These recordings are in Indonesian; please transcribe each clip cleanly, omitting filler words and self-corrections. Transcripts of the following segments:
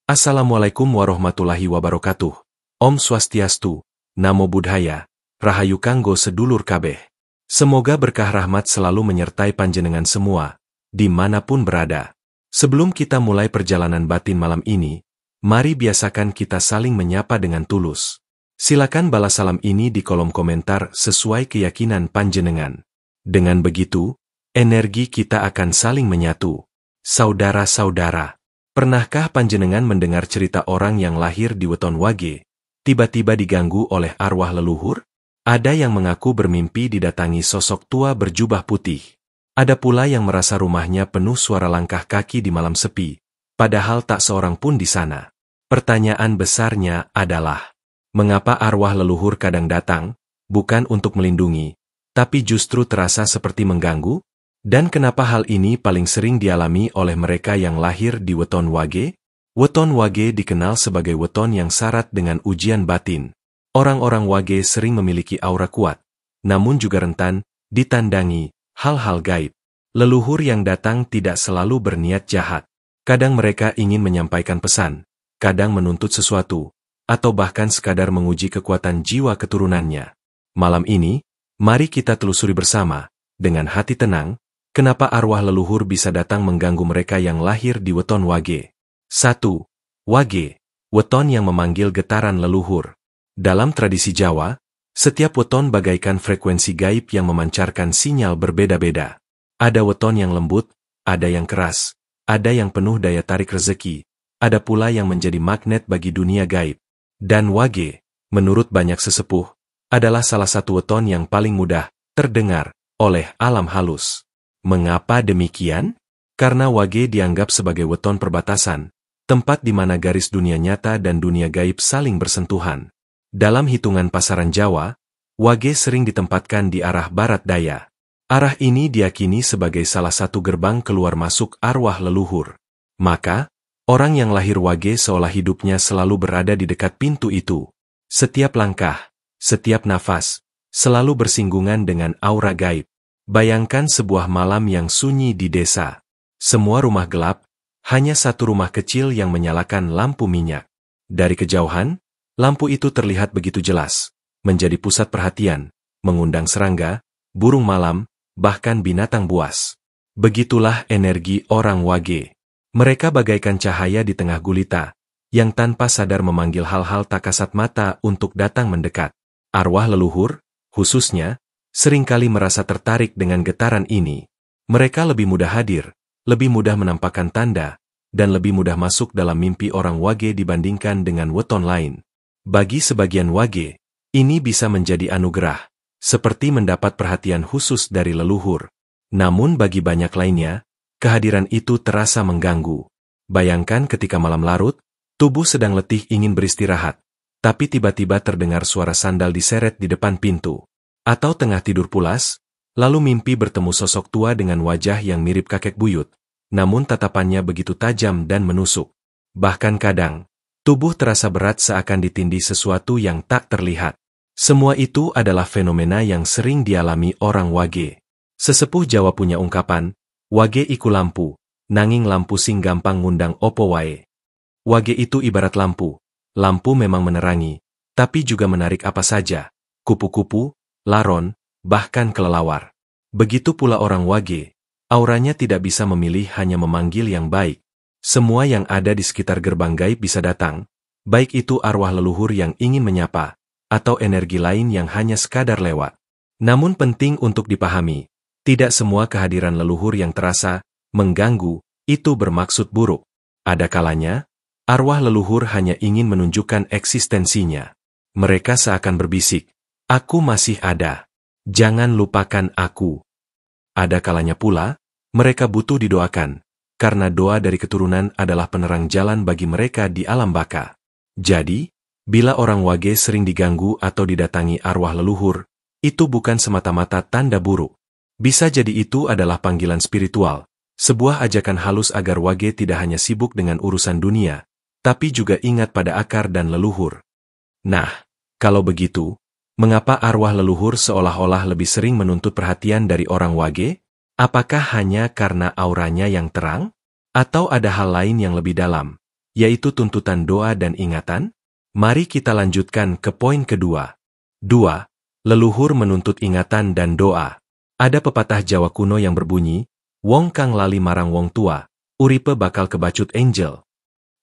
Assalamualaikum warahmatullahi wabarakatuh. Om Swastiastu, Namo Buddhaya, Rahayu kanggo sedulur kabeh. Semoga berkah rahmat selalu menyertai panjenengan semua, dimanapun berada. Sebelum kita mulai perjalanan batin malam ini, mari biasakan kita saling menyapa dengan tulus. Silakan balas salam ini di kolom komentar sesuai keyakinan panjenengan. Dengan begitu, energi kita akan saling menyatu. Saudara-saudara, pernahkah panjenengan mendengar cerita orang yang lahir di weton Wage, tiba-tiba diganggu oleh arwah leluhur? Ada yang mengaku bermimpi didatangi sosok tua berjubah putih. Ada pula yang merasa rumahnya penuh suara langkah kaki di malam sepi, padahal tak seorang pun di sana. Pertanyaan besarnya adalah, mengapa arwah leluhur kadang datang, bukan untuk melindungi, tapi justru terasa seperti mengganggu? Dan kenapa hal ini paling sering dialami oleh mereka yang lahir di weton Wage? Weton Wage dikenal sebagai weton yang syarat dengan ujian batin. Orang-orang Wage sering memiliki aura kuat, namun juga rentan ditandangi hal-hal gaib. Leluhur yang datang tidak selalu berniat jahat. Kadang mereka ingin menyampaikan pesan, kadang menuntut sesuatu, atau bahkan sekadar menguji kekuatan jiwa keturunannya. Malam ini, mari kita telusuri bersama, dengan hati tenang, kenapa arwah leluhur bisa datang mengganggu mereka yang lahir di weton Wage. 1. Wage, weton yang memanggil getaran leluhur. Dalam tradisi Jawa, setiap weton bagaikan frekuensi gaib yang memancarkan sinyal berbeda-beda. Ada weton yang lembut, ada yang keras, ada yang penuh daya tarik rezeki, ada pula yang menjadi magnet bagi dunia gaib. Dan Wage, menurut banyak sesepuh, adalah salah satu weton yang paling mudah terdengar oleh alam halus. Mengapa demikian? Karena Wage dianggap sebagai weton perbatasan, tempat di mana garis dunia nyata dan dunia gaib saling bersentuhan. Dalam hitungan pasaran Jawa, Wage sering ditempatkan di arah barat daya. Arah ini diyakini sebagai salah satu gerbang keluar masuk arwah leluhur. Maka, orang yang lahir Wage seolah hidupnya selalu berada di dekat pintu itu. Setiap langkah, setiap nafas, selalu bersinggungan dengan aura gaib. Bayangkan sebuah malam yang sunyi di desa. Semua rumah gelap, hanya satu rumah kecil yang menyalakan lampu minyak. Dari kejauhan, lampu itu terlihat begitu jelas, menjadi pusat perhatian, mengundang serangga, burung malam, bahkan binatang buas. Begitulah energi orang Wage. Mereka bagaikan cahaya di tengah gulita, yang tanpa sadar memanggil hal-hal tak kasat mata untuk datang mendekat. Arwah leluhur, khususnya, seringkali merasa tertarik dengan getaran ini. Mereka lebih mudah hadir, lebih mudah menampakkan tanda, dan lebih mudah masuk dalam mimpi orang Wage dibandingkan dengan weton lain. Bagi sebagian Wage, ini bisa menjadi anugerah, seperti mendapat perhatian khusus dari leluhur. Namun bagi banyak lainnya, kehadiran itu terasa mengganggu. Bayangkan ketika malam larut, tubuh sedang letih ingin beristirahat, tapi tiba-tiba terdengar suara sandal diseret di depan pintu. Atau tengah tidur pulas, lalu mimpi bertemu sosok tua dengan wajah yang mirip kakek buyut, namun tatapannya begitu tajam dan menusuk. Bahkan kadang, tubuh terasa berat seakan ditindih sesuatu yang tak terlihat. Semua itu adalah fenomena yang sering dialami orang Wage. Sesepuh Jawa punya ungkapan, Wage iku lampu, nanging lampu sing gampang ngundang opo wae. Wage itu ibarat lampu. Lampu memang menerangi, tapi juga menarik apa saja, kupu-kupu, laron, bahkan kelelawar. Begitu pula orang Wage, auranya tidak bisa memilih, hanya memanggil yang baik. Semua yang ada di sekitar gerbang gaib bisa datang, baik itu arwah leluhur yang ingin menyapa, atau energi lain yang hanya sekadar lewat. Namun penting untuk dipahami, tidak semua kehadiran leluhur yang terasa mengganggu, itu bermaksud buruk. Ada kalanya, arwah leluhur hanya ingin menunjukkan eksistensinya. Mereka seakan berbisik, "Aku masih ada. Jangan lupakan aku." Ada kalanya pula, mereka butuh didoakan, karena doa dari keturunan adalah penerang jalan bagi mereka di alam baka. Jadi, bila orang Wage sering diganggu atau didatangi arwah leluhur, itu bukan semata-mata tanda buruk. Bisa jadi itu adalah panggilan spiritual, sebuah ajakan halus agar Wage tidak hanya sibuk dengan urusan dunia, tapi juga ingat pada akar dan leluhur. Nah, kalau begitu, mengapa arwah leluhur seolah-olah lebih sering menuntut perhatian dari orang Wage? Apakah hanya karena auranya yang terang? Atau ada hal lain yang lebih dalam, yaitu tuntutan doa dan ingatan? Mari kita lanjutkan ke poin kedua. 2. Leluhur menuntut ingatan dan doa. Ada pepatah Jawa kuno yang berbunyi, wong kang lali marang wong tua, uripe bakal kebacut angel.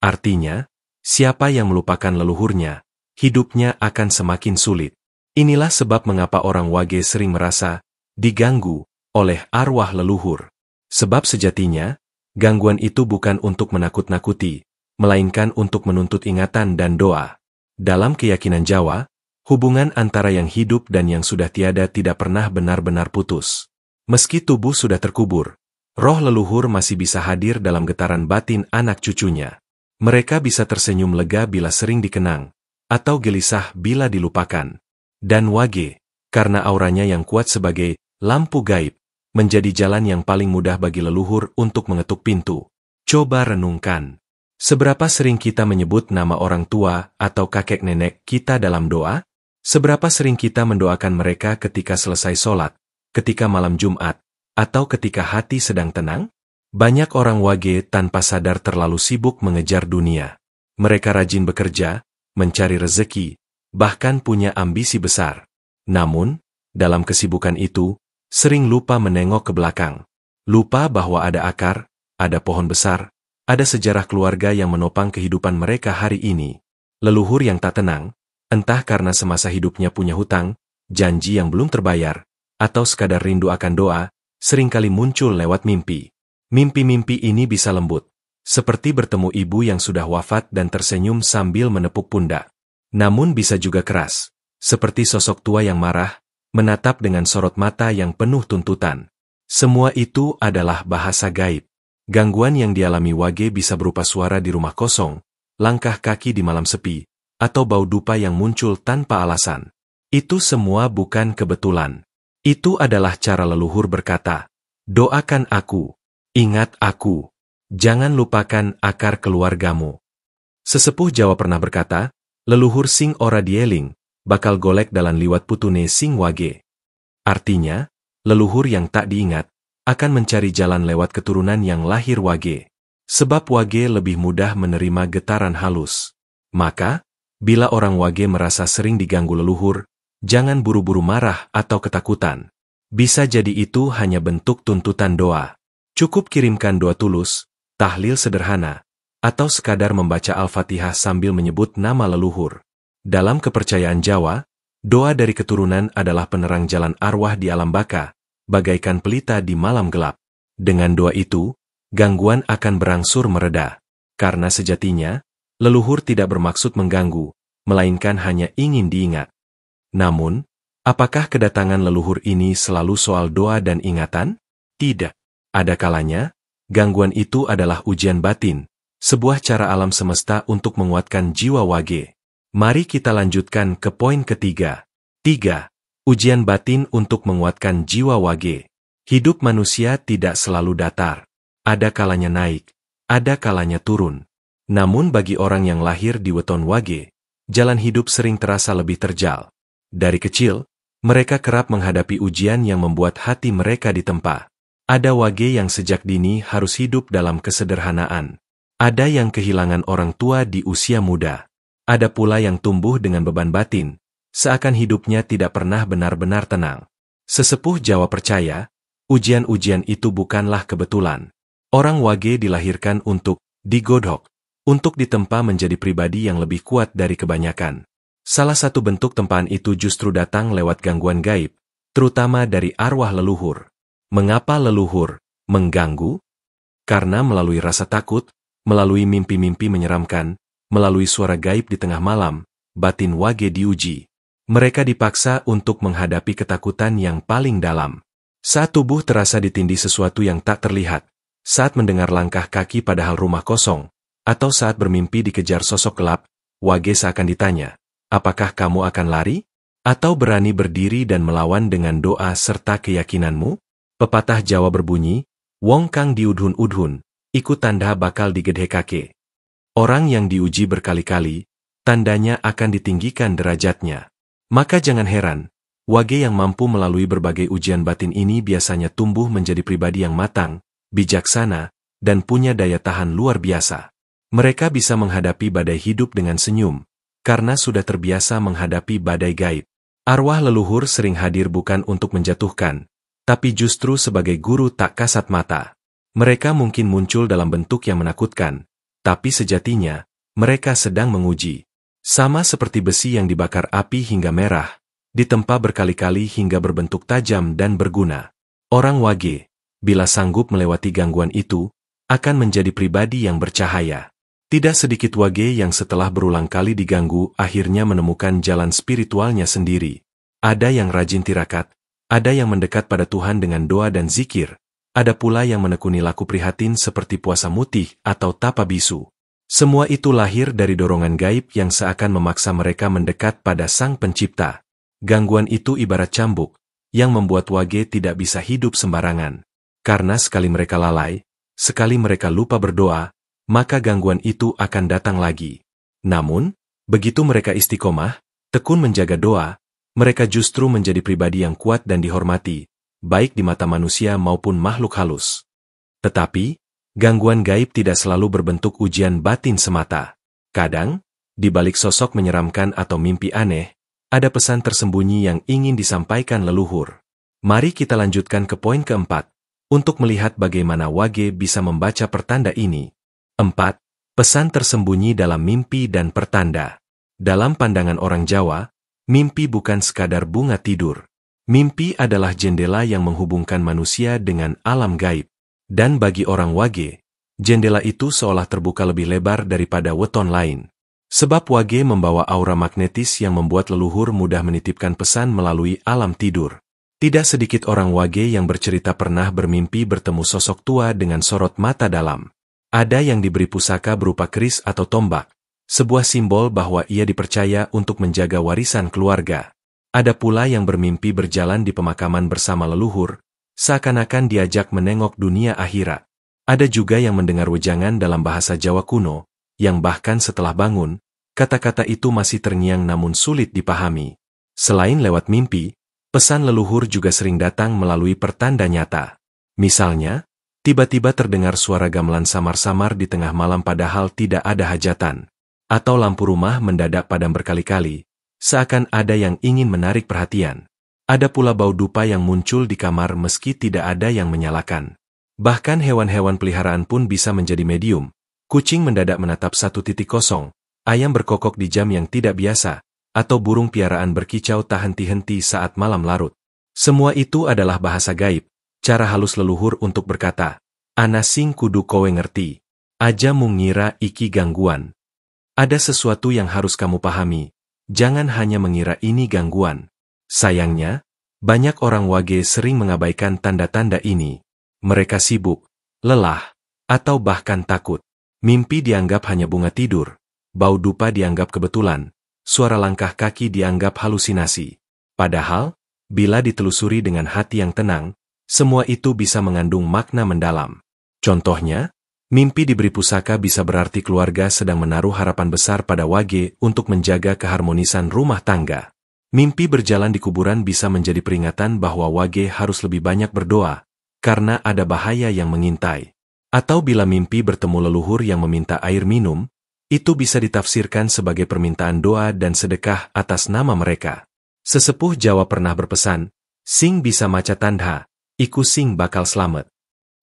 Artinya, siapa yang melupakan leluhurnya, hidupnya akan semakin sulit. Inilah sebab mengapa orang Wage sering merasa diganggu oleh arwah leluhur. Sebab sejatinya, gangguan itu bukan untuk menakut-nakuti, melainkan untuk menuntut ingatan dan doa. Dalam keyakinan Jawa, hubungan antara yang hidup dan yang sudah tiada tidak pernah benar-benar putus. Meski tubuh sudah terkubur, roh leluhur masih bisa hadir dalam getaran batin anak cucunya. Mereka bisa tersenyum lega bila sering dikenang, atau gelisah bila dilupakan. Dan Wage, karena auranya yang kuat sebagai lampu gaib, menjadi jalan yang paling mudah bagi leluhur untuk mengetuk pintu. Coba renungkan. Seberapa sering kita menyebut nama orang tua atau kakek nenek kita dalam doa? Seberapa sering kita mendoakan mereka ketika selesai sholat, ketika malam Jumat, atau ketika hati sedang tenang? Banyak orang Wage tanpa sadar terlalu sibuk mengejar dunia. Mereka rajin bekerja, mencari rezeki, bahkan punya ambisi besar. Namun, dalam kesibukan itu, sering lupa menengok ke belakang. Lupa bahwa ada akar, ada pohon besar, ada sejarah keluarga yang menopang kehidupan mereka hari ini. Leluhur yang tak tenang, entah karena semasa hidupnya punya hutang, janji yang belum terbayar, atau sekadar rindu akan doa, seringkali muncul lewat mimpi. Mimpi-mimpi ini bisa lembut, seperti bertemu ibu yang sudah wafat dan tersenyum sambil menepuk pundak. Namun bisa juga keras, seperti sosok tua yang marah, menatap dengan sorot mata yang penuh tuntutan. Semua itu adalah bahasa gaib. Gangguan yang dialami Wage bisa berupa suara di rumah kosong, langkah kaki di malam sepi, atau bau dupa yang muncul tanpa alasan. Itu semua bukan kebetulan. Itu adalah cara leluhur berkata, doakan aku, ingat aku, jangan lupakan akar keluargamu. Sesepuh Jawa pernah berkata, leluhur sing ora dieling, bakal golek dalan liwat putune sing Wage. Artinya, leluhur yang tak diingat, akan mencari jalan lewat keturunan yang lahir Wage. Sebab Wage lebih mudah menerima getaran halus. Maka, bila orang Wage merasa sering diganggu leluhur, jangan buru-buru marah atau ketakutan. Bisa jadi itu hanya bentuk tuntutan doa. Cukup kirimkan doa tulus, tahlil sederhana, atau sekadar membaca Al-Fatihah sambil menyebut nama leluhur. Dalam kepercayaan Jawa, doa dari keturunan adalah penerang jalan arwah di alam baka, bagaikan pelita di malam gelap. Dengan doa itu, gangguan akan berangsur mereda. Karena sejatinya, leluhur tidak bermaksud mengganggu, melainkan hanya ingin diingat. Namun, apakah kedatangan leluhur ini selalu soal doa dan ingatan? Tidak. Ada kalanya, gangguan itu adalah ujian batin, sebuah cara alam semesta untuk menguatkan jiwa Wage. Mari kita lanjutkan ke poin ketiga. 3. Ujian batin untuk menguatkan jiwa Wage. Hidup manusia tidak selalu datar. Ada kalanya naik, ada kalanya turun. Namun bagi orang yang lahir di weton Wage, jalan hidup sering terasa lebih terjal. Dari kecil, mereka kerap menghadapi ujian yang membuat hati mereka ditempa. Ada Wage yang sejak dini harus hidup dalam kesederhanaan. Ada yang kehilangan orang tua di usia muda. Ada pula yang tumbuh dengan beban batin, seakan hidupnya tidak pernah benar-benar tenang. Sesepuh Jawa percaya, ujian-ujian itu bukanlah kebetulan. Orang Wage dilahirkan untuk digodhog, untuk ditempa menjadi pribadi yang lebih kuat dari kebanyakan. Salah satu bentuk tempaan itu justru datang lewat gangguan gaib, terutama dari arwah leluhur. Mengapa leluhur mengganggu? Karena melalui rasa takut, melalui mimpi-mimpi menyeramkan, melalui suara gaib di tengah malam, batin Wage diuji. Mereka dipaksa untuk menghadapi ketakutan yang paling dalam. Saat tubuh terasa ditindih sesuatu yang tak terlihat, saat mendengar langkah kaki padahal rumah kosong, atau saat bermimpi dikejar sosok gelap, Wage seakan ditanya, apakah kamu akan lari? Atau berani berdiri dan melawan dengan doa serta keyakinanmu? Pepatah Jawa berbunyi, wong kang diudhun-udhun, ikut tanda bakal digedhekake. Orang yang diuji berkali-kali, tandanya akan ditinggikan derajatnya. Maka jangan heran, Wage yang mampu melalui berbagai ujian batin ini biasanya tumbuh menjadi pribadi yang matang, bijaksana, dan punya daya tahan luar biasa. Mereka bisa menghadapi badai hidup dengan senyum, karena sudah terbiasa menghadapi badai gaib. Arwah leluhur sering hadir bukan untuk menjatuhkan, tapi justru sebagai guru tak kasat mata. Mereka mungkin muncul dalam bentuk yang menakutkan, tapi sejatinya, mereka sedang menguji. Sama seperti besi yang dibakar api hingga merah, ditempa berkali-kali hingga berbentuk tajam dan berguna. Orang wage, bila sanggup melewati gangguan itu, akan menjadi pribadi yang bercahaya. Tidak sedikit wage yang setelah berulang kali diganggu akhirnya menemukan jalan spiritualnya sendiri. Ada yang rajin tirakat, ada yang mendekat pada Tuhan dengan doa dan zikir, ada pula yang menekuni laku prihatin seperti puasa mutih atau tapa bisu. Semua itu lahir dari dorongan gaib yang seakan memaksa mereka mendekat pada Sang Pencipta. Gangguan itu ibarat cambuk, yang membuat wage tidak bisa hidup sembarangan. Karena sekali mereka lalai, sekali mereka lupa berdoa, maka gangguan itu akan datang lagi. Namun, begitu mereka istiqomah, tekun menjaga doa, mereka justru menjadi pribadi yang kuat dan dihormati, baik di mata manusia maupun makhluk halus. Tetapi, gangguan gaib tidak selalu berbentuk ujian batin semata. Kadang, di balik sosok menyeramkan atau mimpi aneh, ada pesan tersembunyi yang ingin disampaikan leluhur. Mari kita lanjutkan ke poin keempat, untuk melihat bagaimana wage bisa membaca pertanda ini. 4. Pesan tersembunyi dalam mimpi dan pertanda. Dalam pandangan orang Jawa, mimpi bukan sekadar bunga tidur. Mimpi adalah jendela yang menghubungkan manusia dengan alam gaib. Dan bagi orang wage, jendela itu seolah terbuka lebih lebar daripada weton lain. Sebab wage membawa aura magnetis yang membuat leluhur mudah menitipkan pesan melalui alam tidur. Tidak sedikit orang wage yang bercerita pernah bermimpi bertemu sosok tua dengan sorot mata dalam. Ada yang diberi pusaka berupa keris atau tombak, sebuah simbol bahwa ia dipercaya untuk menjaga warisan keluarga. Ada pula yang bermimpi berjalan di pemakaman bersama leluhur, seakan-akan diajak menengok dunia akhirat. Ada juga yang mendengar wejangan dalam bahasa Jawa kuno, yang bahkan setelah bangun, kata-kata itu masih terngiang namun sulit dipahami. Selain lewat mimpi, pesan leluhur juga sering datang melalui pertanda nyata. Misalnya, tiba-tiba terdengar suara gamelan samar-samar di tengah malam padahal tidak ada hajatan. Atau lampu rumah mendadak padam berkali-kali, seakan ada yang ingin menarik perhatian. Ada pula bau dupa yang muncul di kamar meski tidak ada yang menyalakan. Bahkan hewan-hewan peliharaan pun bisa menjadi medium. Kucing mendadak menatap satu titik kosong, ayam berkokok di jam yang tidak biasa, atau burung piaraan berkicau tak henti-henti saat malam larut. Semua itu adalah bahasa gaib, cara halus leluhur untuk berkata, "Ana sing kudu kowe ngerti. Aja mung ngira iki gangguan. Ada sesuatu yang harus kamu pahami. Jangan hanya mengira ini gangguan." Sayangnya, banyak orang wage sering mengabaikan tanda-tanda ini. Mereka sibuk, lelah, atau bahkan takut. Mimpi dianggap hanya bunga tidur, bau dupa dianggap kebetulan, suara langkah kaki dianggap halusinasi. Padahal, bila ditelusuri dengan hati yang tenang, semua itu bisa mengandung makna mendalam. Contohnya, mimpi diberi pusaka bisa berarti keluarga sedang menaruh harapan besar pada wage untuk menjaga keharmonisan rumah tangga. Mimpi berjalan di kuburan bisa menjadi peringatan bahwa wage harus lebih banyak berdoa, karena ada bahaya yang mengintai. Atau bila mimpi bertemu leluhur yang meminta air minum, itu bisa ditafsirkan sebagai permintaan doa dan sedekah atas nama mereka. Sesepuh Jawa pernah berpesan, "Sing bisa maca tandha, iku sing bakal selamat."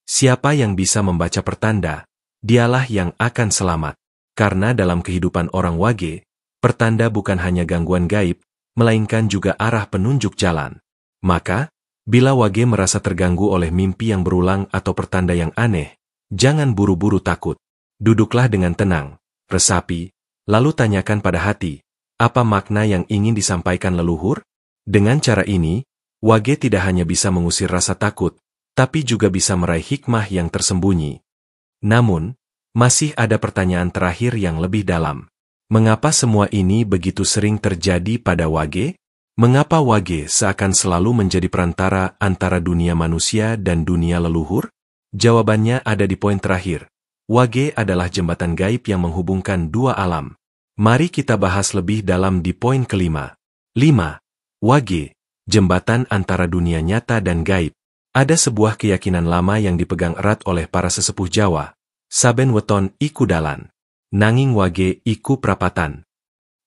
Siapa yang bisa membaca pertanda, dialah yang akan selamat. Karena dalam kehidupan orang wage, pertanda bukan hanya gangguan gaib, melainkan juga arah penunjuk jalan. Maka, bila wage merasa terganggu oleh mimpi yang berulang atau pertanda yang aneh, jangan buru-buru takut. Duduklah dengan tenang, resapi, lalu tanyakan pada hati, apa makna yang ingin disampaikan leluhur? Dengan cara ini, wage tidak hanya bisa mengusir rasa takut, tapi juga bisa meraih hikmah yang tersembunyi. Namun, masih ada pertanyaan terakhir yang lebih dalam. Mengapa semua ini begitu sering terjadi pada wage? Mengapa wage seakan selalu menjadi perantara antara dunia manusia dan dunia leluhur? Jawabannya ada di poin terakhir. Wage adalah jembatan gaib yang menghubungkan dua alam. Mari kita bahas lebih dalam di poin kelima. 5. Wage, jembatan antara dunia nyata dan gaib. Ada sebuah keyakinan lama yang dipegang erat oleh para sesepuh Jawa. Saben weton iku dalan. nanging wage iku prapatan.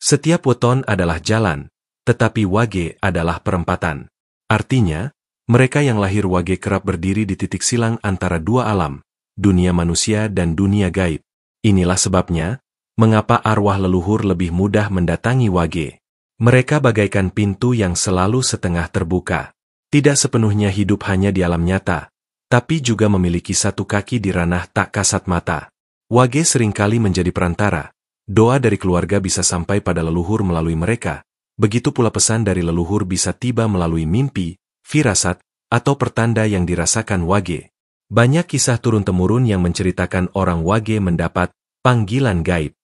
Setiap weton adalah jalan, tetapi wage adalah perempatan. Artinya, mereka yang lahir wage kerap berdiri di titik silang antara dua alam, dunia manusia dan dunia gaib. Inilah sebabnya, mengapa arwah leluhur lebih mudah mendatangi wage. Mereka bagaikan pintu yang selalu setengah terbuka. Tidak sepenuhnya hidup hanya di alam nyata, tapi juga memiliki satu kaki di ranah tak kasat mata. Wage seringkali menjadi perantara. Doa dari keluarga bisa sampai pada leluhur melalui mereka. Begitu pula pesan dari leluhur bisa tiba melalui mimpi, firasat, atau pertanda yang dirasakan wage. Banyak kisah turun-temurun yang menceritakan orang wage mendapat panggilan gaib.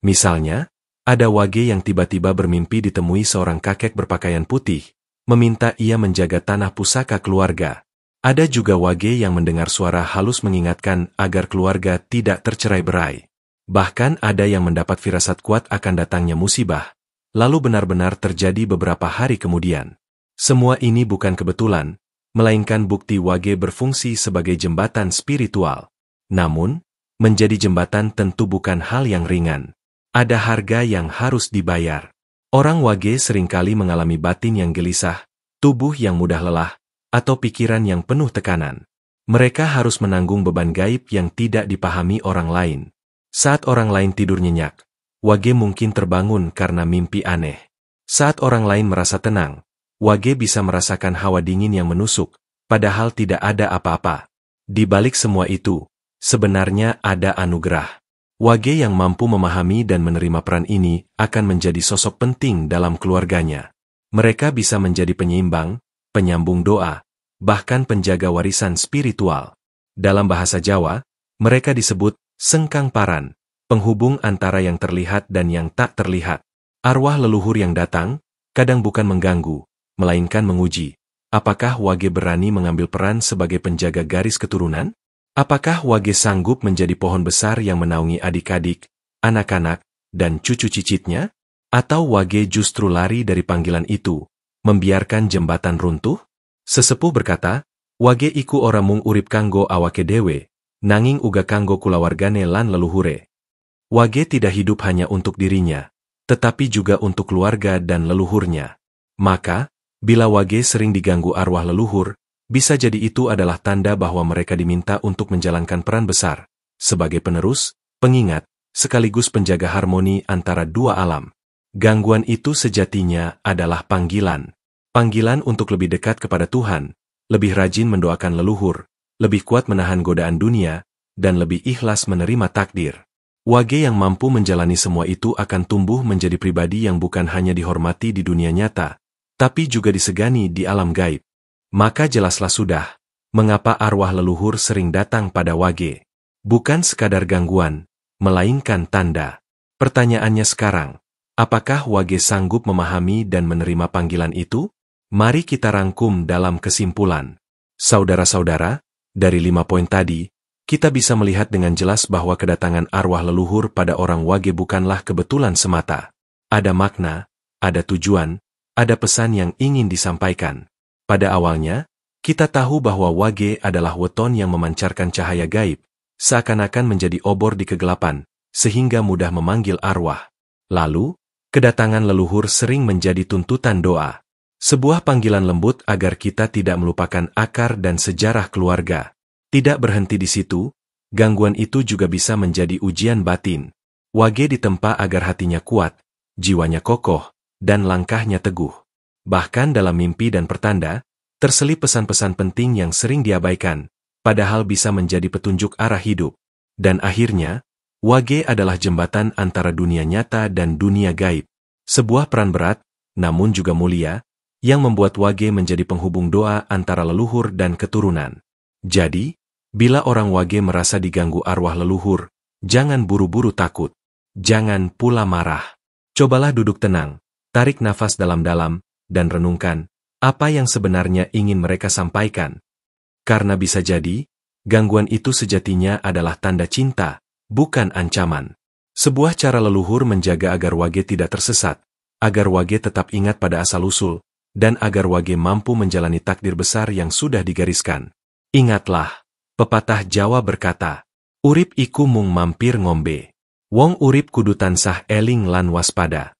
Misalnya, ada wage yang tiba-tiba bermimpi ditemui seorang kakek berpakaian putih, meminta ia menjaga tanah pusaka keluarga. Ada juga wage yang mendengar suara halus mengingatkan agar keluarga tidak tercerai-berai. Bahkan ada yang mendapat firasat kuat akan datangnya musibah, lalu benar-benar terjadi beberapa hari kemudian. Semua ini bukan kebetulan, melainkan bukti wage berfungsi sebagai jembatan spiritual. Namun, menjadi jembatan tentu bukan hal yang ringan. Ada harga yang harus dibayar. Orang wage seringkali mengalami batin yang gelisah, tubuh yang mudah lelah, atau pikiran yang penuh tekanan. Mereka harus menanggung beban gaib yang tidak dipahami orang lain. Saat orang lain tidur nyenyak, wage mungkin terbangun karena mimpi aneh. Saat orang lain merasa tenang, wage bisa merasakan hawa dingin yang menusuk, padahal tidak ada apa-apa. Di balik semua itu, sebenarnya ada anugerah. Wage yang mampu memahami dan menerima peran ini akan menjadi sosok penting dalam keluarganya. Mereka bisa menjadi penyeimbang, penyambung doa, bahkan penjaga warisan spiritual. Dalam bahasa Jawa, mereka disebut sengkang paran, penghubung antara yang terlihat dan yang tak terlihat. Arwah leluhur yang datang, kadang bukan mengganggu, melainkan menguji. Apakah wage berani mengambil peran sebagai penjaga garis keturunan? Apakah wage sanggup menjadi pohon besar yang menaungi adik-adik, anak-anak, dan cucu cicitnya? Atau wage justru lari dari panggilan itu, membiarkan jembatan runtuh? Sesepuh berkata, wage iku ora mung urip kanggo awake dewe, nanging uga kanggo kulawargane lan leluhure. Wage tidak hidup hanya untuk dirinya, tetapi juga untuk keluarga dan leluhurnya. Maka, bila wage sering diganggu arwah leluhur, bisa jadi itu adalah tanda bahwa mereka diminta untuk menjalankan peran besar, sebagai penerus, pengingat, sekaligus penjaga harmoni antara dua alam. Gangguan itu sejatinya adalah panggilan. Panggilan untuk lebih dekat kepada Tuhan, lebih rajin mendoakan leluhur, lebih kuat menahan godaan dunia, dan lebih ikhlas menerima takdir. Wage yang mampu menjalani semua itu akan tumbuh menjadi pribadi yang bukan hanya dihormati di dunia nyata, tapi juga disegani di alam gaib. Maka jelaslah sudah, mengapa arwah leluhur sering datang pada wage. Bukan sekadar gangguan, melainkan tanda. Pertanyaannya sekarang, apakah wage sanggup memahami dan menerima panggilan itu? Mari kita rangkum dalam kesimpulan. Saudara-saudara, dari 5 poin tadi, kita bisa melihat dengan jelas bahwa kedatangan arwah leluhur pada orang wage bukanlah kebetulan semata. Ada makna, ada tujuan, ada pesan yang ingin disampaikan. Pada awalnya, kita tahu bahwa wage adalah weton yang memancarkan cahaya gaib, seakan-akan menjadi obor di kegelapan, sehingga mudah memanggil arwah. Lalu, kedatangan leluhur sering menjadi tuntutan doa. Sebuah panggilan lembut agar kita tidak melupakan akar dan sejarah keluarga. Tidak berhenti di situ, gangguan itu juga bisa menjadi ujian batin. Wage ditempa agar hatinya kuat, jiwanya kokoh, dan langkahnya teguh. Bahkan dalam mimpi dan pertanda, terselip pesan-pesan penting yang sering diabaikan, padahal bisa menjadi petunjuk arah hidup. Dan akhirnya, wage adalah jembatan antara dunia nyata dan dunia gaib. Sebuah peran berat, namun juga mulia, yang membuat wage menjadi penghubung doa antara leluhur dan keturunan. Jadi, bila orang wage merasa diganggu arwah leluhur, jangan buru-buru takut. Jangan pula marah. Cobalah duduk tenang, tarik nafas dalam-dalam, dan renungkan, apa yang sebenarnya ingin mereka sampaikan. Karena bisa jadi, gangguan itu sejatinya adalah tanda cinta, bukan ancaman. Sebuah cara leluhur menjaga agar wage tidak tersesat, agar wage tetap ingat pada asal-usul, dan agar wage mampu menjalani takdir besar yang sudah digariskan. Ingatlah, pepatah Jawa berkata, urip iku mung mampir ngombe. Wong urip kudu tansah eling lan waspada.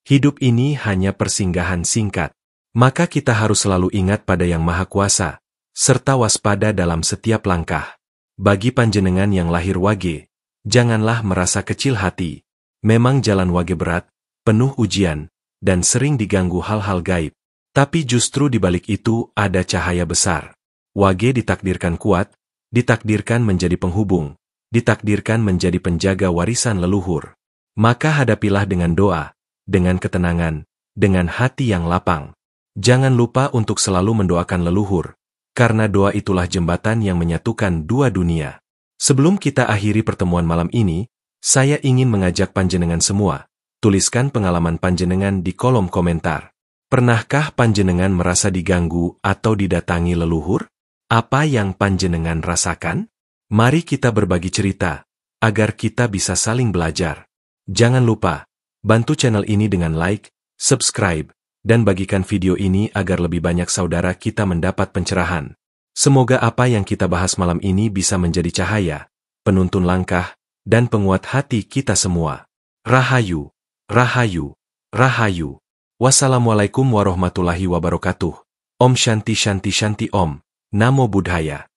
Hidup ini hanya persinggahan singkat. Maka kita harus selalu ingat pada Yang Maha Kuasa, serta waspada dalam setiap langkah. Bagi panjenengan yang lahir wage, janganlah merasa kecil hati. Memang jalan wage berat, penuh ujian, dan sering diganggu hal-hal gaib. Tapi justru di balik itu ada cahaya besar. Wage ditakdirkan kuat, ditakdirkan menjadi penghubung, ditakdirkan menjadi penjaga warisan leluhur. Maka hadapilah dengan doa, dengan ketenangan, dengan hati yang lapang. Jangan lupa untuk selalu mendoakan leluhur, karena doa itulah jembatan yang menyatukan dua dunia. Sebelum kita akhiri pertemuan malam ini, saya ingin mengajak panjenengan semua, tuliskan pengalaman panjenengan di kolom komentar. Pernahkah panjenengan merasa diganggu atau didatangi leluhur? Apa yang panjenengan rasakan? Mari kita berbagi cerita, agar kita bisa saling belajar. Jangan lupa, bantu channel ini dengan like, subscribe, dan bagikan video ini agar lebih banyak saudara kita mendapat pencerahan. Semoga apa yang kita bahas malam ini bisa menjadi cahaya, penuntun langkah, dan penguat hati kita semua. Rahayu, Rahayu, Rahayu. Wassalamualaikum warahmatullahi wabarakatuh. Om Shanti Shanti Shanti Om. Namo Buddhaya.